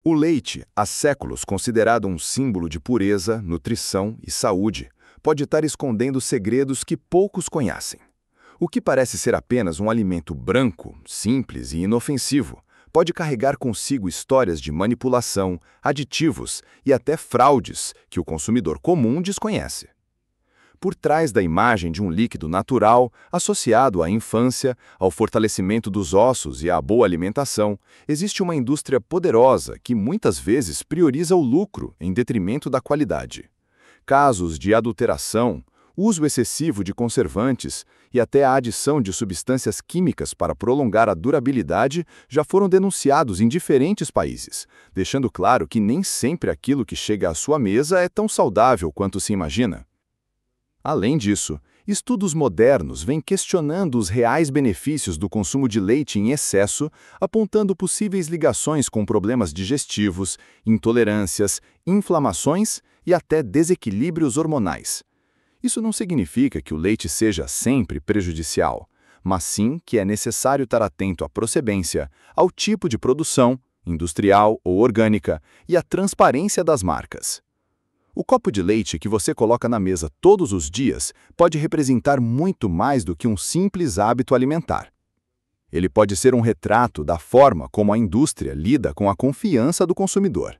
O leite, há séculos considerado um símbolo de pureza, nutrição e saúde, pode estar escondendo segredos que poucos conhecem. O que parece ser apenas um alimento branco, simples e inofensivo, pode carregar consigo histórias de manipulação, aditivos e até fraudes que o consumidor comum desconhece. Por trás da imagem de um líquido natural, associado à infância, ao fortalecimento dos ossos e à boa alimentação, existe uma indústria poderosa que muitas vezes prioriza o lucro em detrimento da qualidade. Casos de adulteração, uso excessivo de conservantes e até a adição de substâncias químicas para prolongar a durabilidade já foram denunciados em diferentes países, deixando claro que nem sempre aquilo que chega à sua mesa é tão saudável quanto se imagina. Além disso, estudos modernos vêm questionando os reais benefícios do consumo de leite em excesso, apontando possíveis ligações com problemas digestivos, intolerâncias, inflamações e até desequilíbrios hormonais. Isso não significa que o leite seja sempre prejudicial, mas sim que é necessário estar atento à procedência, ao tipo de produção, industrial ou orgânica, e à transparência das marcas. O copo de leite que você coloca na mesa todos os dias pode representar muito mais do que um simples hábito alimentar. Ele pode ser um retrato da forma como a indústria lida com a confiança do consumidor.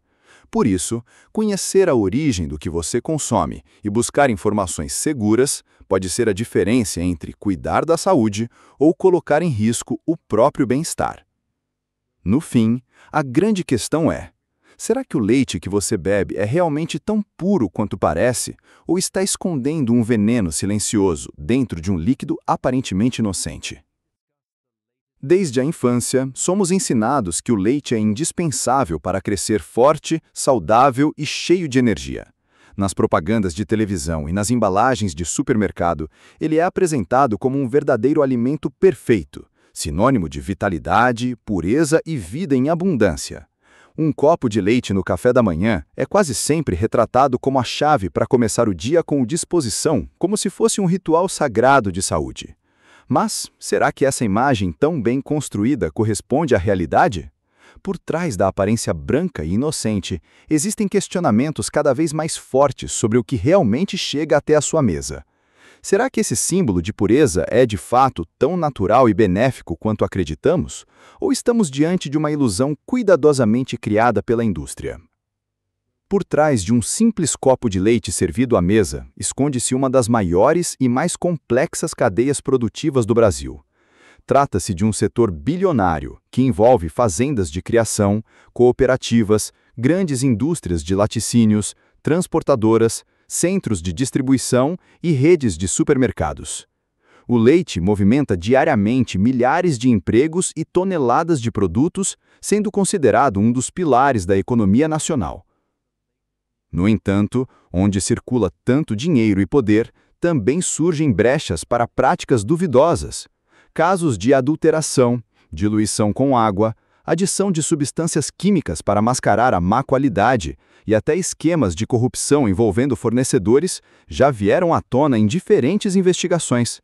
Por isso, conhecer a origem do que você consome e buscar informações seguras pode ser a diferença entre cuidar da saúde ou colocar em risco o próprio bem-estar. No fim, a grande questão é: será que o leite que você bebe é realmente tão puro quanto parece, ou está escondendo um veneno silencioso dentro de um líquido aparentemente inocente? Desde a infância, somos ensinados que o leite é indispensável para crescer forte, saudável e cheio de energia. Nas propagandas de televisão e nas embalagens de supermercado, ele é apresentado como um verdadeiro alimento perfeito, sinônimo de vitalidade, pureza e vida em abundância. Um copo de leite no café da manhã é quase sempre retratado como a chave para começar o dia com disposição, como se fosse um ritual sagrado de saúde. Mas, será que essa imagem tão bem construída corresponde à realidade? Por trás da aparência branca e inocente, existem questionamentos cada vez mais fortes sobre o que realmente chega até a sua mesa. Será que esse símbolo de pureza é de fato tão natural e benéfico quanto acreditamos? Ou estamos diante de uma ilusão cuidadosamente criada pela indústria? Por trás de um simples copo de leite servido à mesa, esconde-se uma das maiores e mais complexas cadeias produtivas do Brasil. Trata-se de um setor bilionário que envolve fazendas de criação, cooperativas, grandes indústrias de laticínios, transportadoras, centros de distribuição e redes de supermercados. O leite movimenta diariamente milhares de empregos e toneladas de produtos, sendo considerado um dos pilares da economia nacional. No entanto, onde circula tanto dinheiro e poder, também surgem brechas para práticas duvidosas. Casos de adulteração, diluição com água, adição de substâncias químicas para mascarar a má qualidade e até esquemas de corrupção envolvendo fornecedores já vieram à tona em diferentes investigações.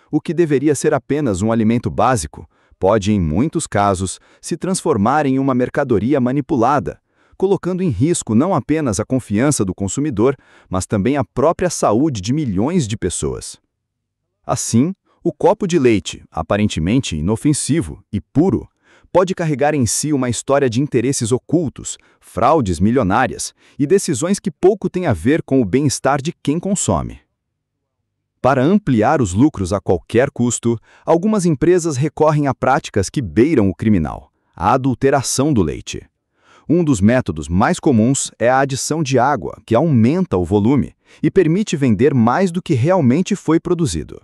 O que deveria ser apenas um alimento básico pode, em muitos casos, se transformar em uma mercadoria manipulada, colocando em risco não apenas a confiança do consumidor, mas também a própria saúde de milhões de pessoas. Assim, o copo de leite, aparentemente inofensivo e puro, pode carregar em si uma história de interesses ocultos, fraudes milionárias e decisões que pouco têm a ver com o bem-estar de quem consome. Para ampliar os lucros a qualquer custo, algumas empresas recorrem a práticas que beiram o criminal: a adulteração do leite. Um dos métodos mais comuns é a adição de água, que aumenta o volume e permite vender mais do que realmente foi produzido.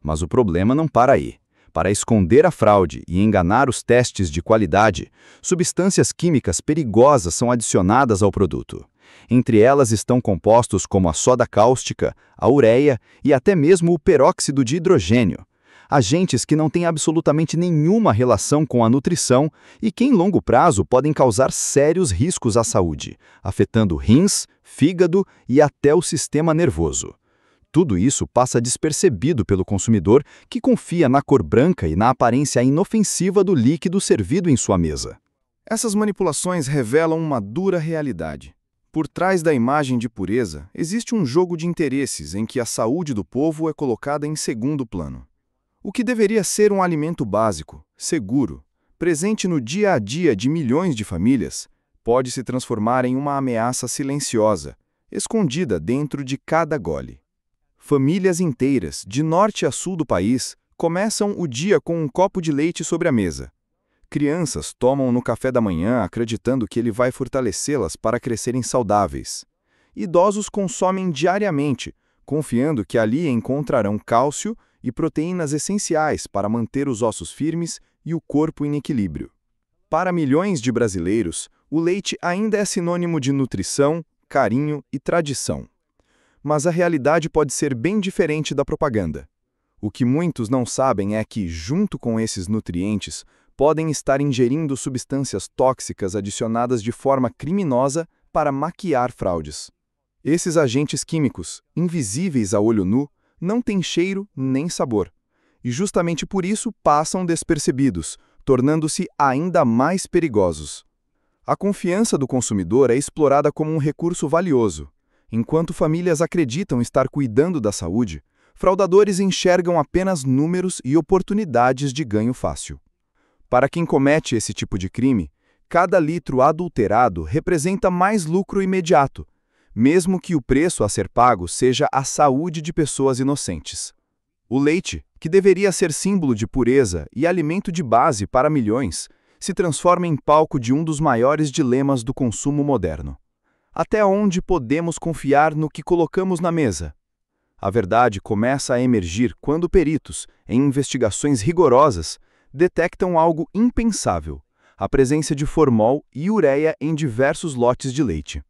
Mas o problema não para aí. Para esconder a fraude e enganar os testes de qualidade, substâncias químicas perigosas são adicionadas ao produto. Entre elas estão compostos como a soda cáustica, a ureia e até mesmo o peróxido de hidrogênio. Agentes que não têm absolutamente nenhuma relação com a nutrição e que, em longo prazo, podem causar sérios riscos à saúde, afetando rins, fígado e até o sistema nervoso. Tudo isso passa despercebido pelo consumidor, que confia na cor branca e na aparência inofensiva do líquido servido em sua mesa. Essas manipulações revelam uma dura realidade. Por trás da imagem de pureza, existe um jogo de interesses em que a saúde do povo é colocada em segundo plano. O que deveria ser um alimento básico, seguro, presente no dia a dia de milhões de famílias, pode se transformar em uma ameaça silenciosa, escondida dentro de cada gole. Famílias inteiras, de norte a sul do país, começam o dia com um copo de leite sobre a mesa. Crianças tomam no café da manhã acreditando que ele vai fortalecê-las para crescerem saudáveis. Idosos consomem diariamente, confiando que ali encontrarão cálcio e proteínas essenciais para manter os ossos firmes e o corpo em equilíbrio. Para milhões de brasileiros, o leite ainda é sinônimo de nutrição, carinho e tradição. Mas a realidade pode ser bem diferente da propaganda. O que muitos não sabem é que, junto com esses nutrientes, podem estar ingerindo substâncias tóxicas adicionadas de forma criminosa para maquiar fraudes. Esses agentes químicos, invisíveis a olho nu, não têm cheiro nem sabor, e justamente por isso passam despercebidos, tornando-se ainda mais perigosos. A confiança do consumidor é explorada como um recurso valioso. Enquanto famílias acreditam estar cuidando da saúde, fraudadores enxergam apenas números e oportunidades de ganho fácil. Para quem comete esse tipo de crime, cada litro adulterado representa mais lucro imediato, mesmo que o preço a ser pago seja a saúde de pessoas inocentes. O leite, que deveria ser símbolo de pureza e alimento de base para milhões, se transforma em palco de um dos maiores dilemas do consumo moderno. Até onde podemos confiar no que colocamos na mesa? A verdade começa a emergir quando peritos, em investigações rigorosas, detectam algo impensável: a presença de formol e ureia em diversos lotes de leite.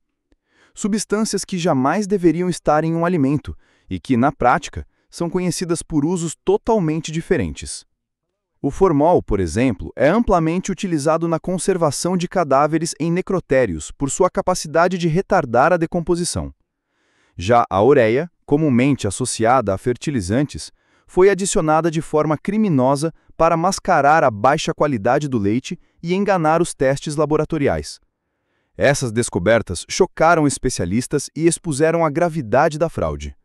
Substâncias que jamais deveriam estar em um alimento e que, na prática, são conhecidas por usos totalmente diferentes. O formol, por exemplo, é amplamente utilizado na conservação de cadáveres em necrotérios por sua capacidade de retardar a decomposição. Já a ureia, comumente associada a fertilizantes, foi adicionada de forma criminosa para mascarar a baixa qualidade do leite e enganar os testes laboratoriais. Essas descobertas chocaram especialistas e expuseram a gravidade da fraude.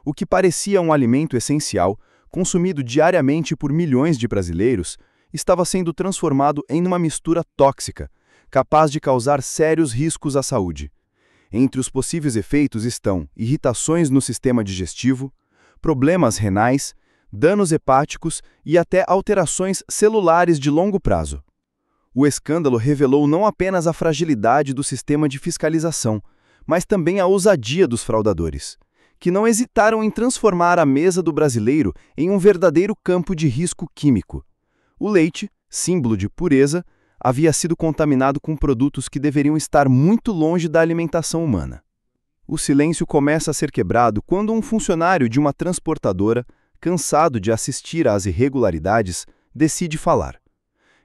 O que parecia um alimento essencial, consumido diariamente por milhões de brasileiros, estava sendo transformado em uma mistura tóxica, capaz de causar sérios riscos à saúde. Entre os possíveis efeitos estão irritações no sistema digestivo, problemas renais, danos hepáticos e até alterações celulares de longo prazo. O escândalo revelou não apenas a fragilidade do sistema de fiscalização, mas também a ousadia dos fraudadores, que não hesitaram em transformar a mesa do brasileiro em um verdadeiro campo de risco químico. O leite, símbolo de pureza, havia sido contaminado com produtos que deveriam estar muito longe da alimentação humana. O silêncio começa a ser quebrado quando um funcionário de uma transportadora, cansado de assistir às irregularidades, decide falar.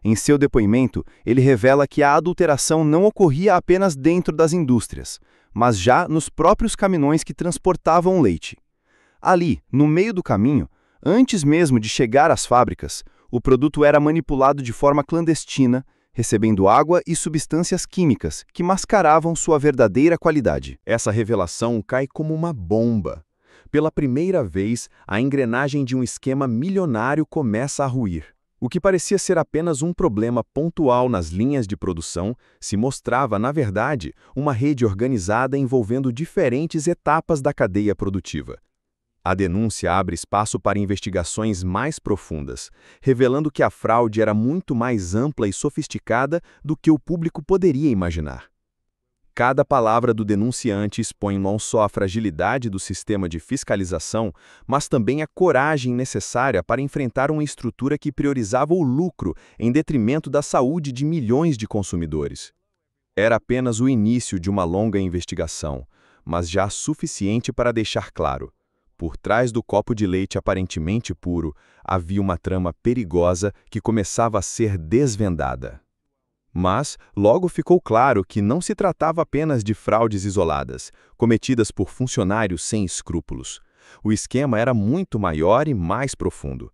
Em seu depoimento, ele revela que a adulteração não ocorria apenas dentro das indústrias, mas já nos próprios caminhões que transportavam o leite. Ali, no meio do caminho, antes mesmo de chegar às fábricas, o produto era manipulado de forma clandestina, recebendo água e substâncias químicas que mascaravam sua verdadeira qualidade. Essa revelação cai como uma bomba. Pela primeira vez, a engrenagem de um esquema milionário começa a ruir. O que parecia ser apenas um problema pontual nas linhas de produção se mostrava, na verdade, uma rede organizada envolvendo diferentes etapas da cadeia produtiva. A denúncia abre espaço para investigações mais profundas, revelando que a fraude era muito mais ampla e sofisticada do que o público poderia imaginar. Cada palavra do denunciante expõe não só a fragilidade do sistema de fiscalização, mas também a coragem necessária para enfrentar uma estrutura que priorizava o lucro em detrimento da saúde de milhões de consumidores. Era apenas o início de uma longa investigação, mas já suficiente para deixar claro: por trás do copo de leite aparentemente puro, havia uma trama perigosa que começava a ser desvendada. Mas logo ficou claro que não se tratava apenas de fraudes isoladas, cometidas por funcionários sem escrúpulos. O esquema era muito maior e mais profundo.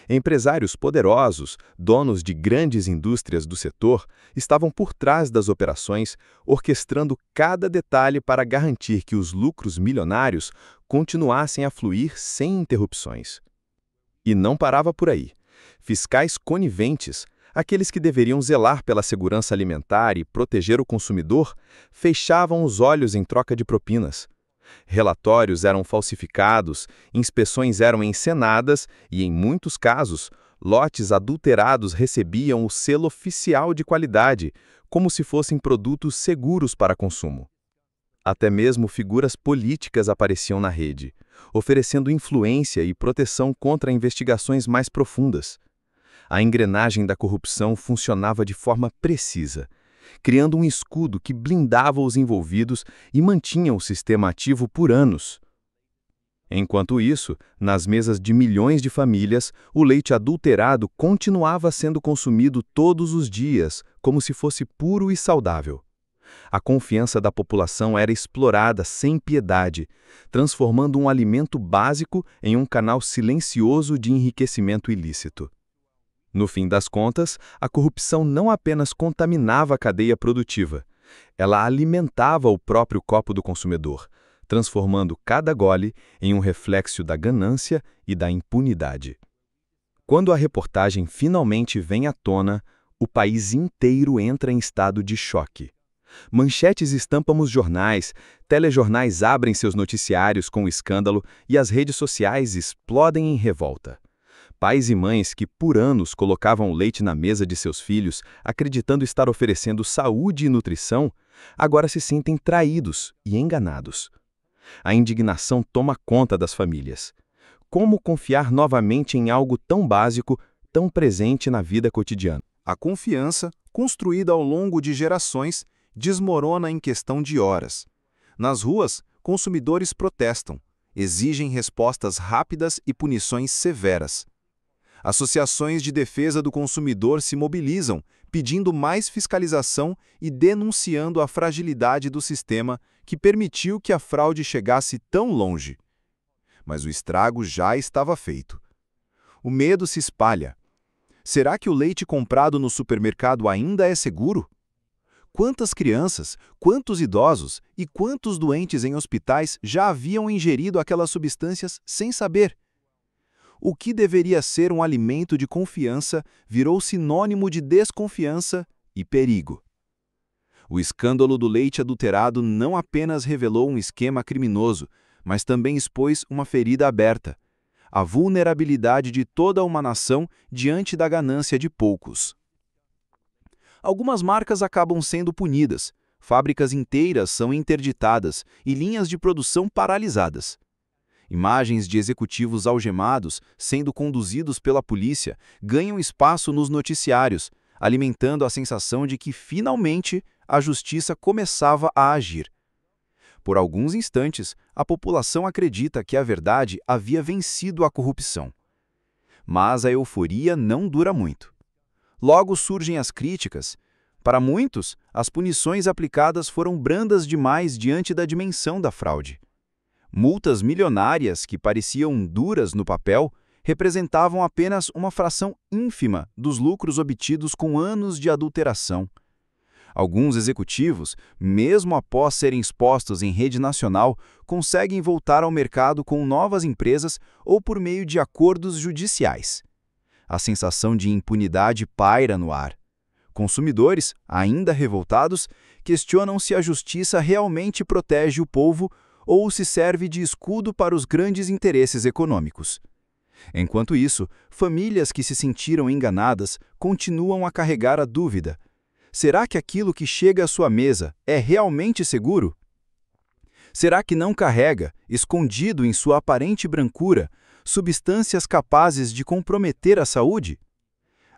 Empresários poderosos, donos de grandes indústrias do setor, estavam por trás das operações, orquestrando cada detalhe para garantir que os lucros milionários continuassem a fluir sem interrupções. E não parava por aí. Fiscais coniventes, aqueles que deveriam zelar pela segurança alimentar e proteger o consumidor, fechavam os olhos em troca de propinas. Relatórios eram falsificados, inspeções eram encenadas e, em muitos casos, lotes adulterados recebiam o selo oficial de qualidade, como se fossem produtos seguros para consumo. Até mesmo figuras políticas apareciam na rede, oferecendo influência e proteção contra investigações mais profundas. A engrenagem da corrupção funcionava de forma precisa, criando um escudo que blindava os envolvidos e mantinha o sistema ativo por anos. Enquanto isso, nas mesas de milhões de famílias, o leite adulterado continuava sendo consumido todos os dias, como se fosse puro e saudável. A confiança da população era explorada sem piedade, transformando um alimento básico em um canal silencioso de enriquecimento ilícito. No fim das contas, a corrupção não apenas contaminava a cadeia produtiva, ela alimentava o próprio copo do consumidor, transformando cada gole em um reflexo da ganância e da impunidade. Quando a reportagem finalmente vem à tona, o país inteiro entra em estado de choque. Manchetes estampam os jornais, telejornais abrem seus noticiários com o escândalo e as redes sociais explodem em revolta. Pais e mães que por anos colocavam o leite na mesa de seus filhos, acreditando estar oferecendo saúde e nutrição, agora se sentem traídos e enganados. A indignação toma conta das famílias. Como confiar novamente em algo tão básico, tão presente na vida cotidiana? A confiança, construída ao longo de gerações, desmorona em questão de horas. Nas ruas, consumidores protestam, exigem respostas rápidas e punições severas. Associações de defesa do consumidor se mobilizam, pedindo mais fiscalização e denunciando a fragilidade do sistema que permitiu que a fraude chegasse tão longe. Mas o estrago já estava feito. O medo se espalha. Será que o leite comprado no supermercado ainda é seguro? Quantas crianças, quantos idosos e quantos doentes em hospitais já haviam ingerido aquelas substâncias sem saber? O que deveria ser um alimento de confiança virou sinônimo de desconfiança e perigo. O escândalo do leite adulterado não apenas revelou um esquema criminoso, mas também expôs uma ferida aberta: a vulnerabilidade de toda uma nação diante da ganância de poucos. Algumas marcas acabam sendo punidas, fábricas inteiras são interditadas e linhas de produção paralisadas. Imagens de executivos algemados, sendo conduzidos pela polícia, ganham espaço nos noticiários, alimentando a sensação de que, finalmente, a justiça começava a agir. Por alguns instantes, a população acredita que a verdade havia vencido a corrupção. Mas a euforia não dura muito. Logo surgem as críticas. Para muitos, as punições aplicadas foram brandas demais diante da dimensão da fraude. Multas milionárias que pareciam duras no papel representavam apenas uma fração ínfima dos lucros obtidos com anos de adulteração. Alguns executivos, mesmo após serem expostos em rede nacional, conseguem voltar ao mercado com novas empresas ou por meio de acordos judiciais. A sensação de impunidade paira no ar. Consumidores, ainda revoltados, questionam se a justiça realmente protege o povo ou se serve de escudo para os grandes interesses econômicos. Enquanto isso, famílias que se sentiram enganadas continuam a carregar a dúvida: será que aquilo que chega à sua mesa é realmente seguro? Será que não carrega, escondido em sua aparente brancura, substâncias capazes de comprometer a saúde?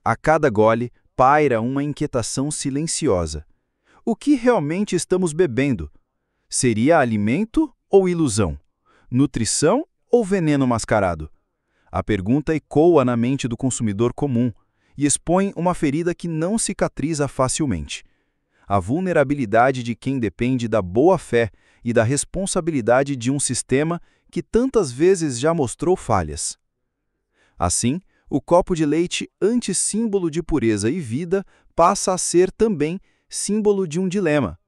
A cada gole, paira uma inquietação silenciosa. O que realmente estamos bebendo? Seria alimento ou ilusão? Nutrição ou veneno mascarado? A pergunta ecoa na mente do consumidor comum e expõe uma ferida que não cicatriza facilmente: a vulnerabilidade de quem depende da boa-fé e da responsabilidade de um sistema que tantas vezes já mostrou falhas. Assim, o copo de leite, antes símbolo de pureza e vida, passa a ser também símbolo de um dilema.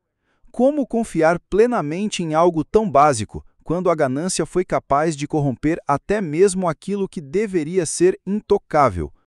Como confiar plenamente em algo tão básico, quando a ganância foi capaz de corromper até mesmo aquilo que deveria ser intocável?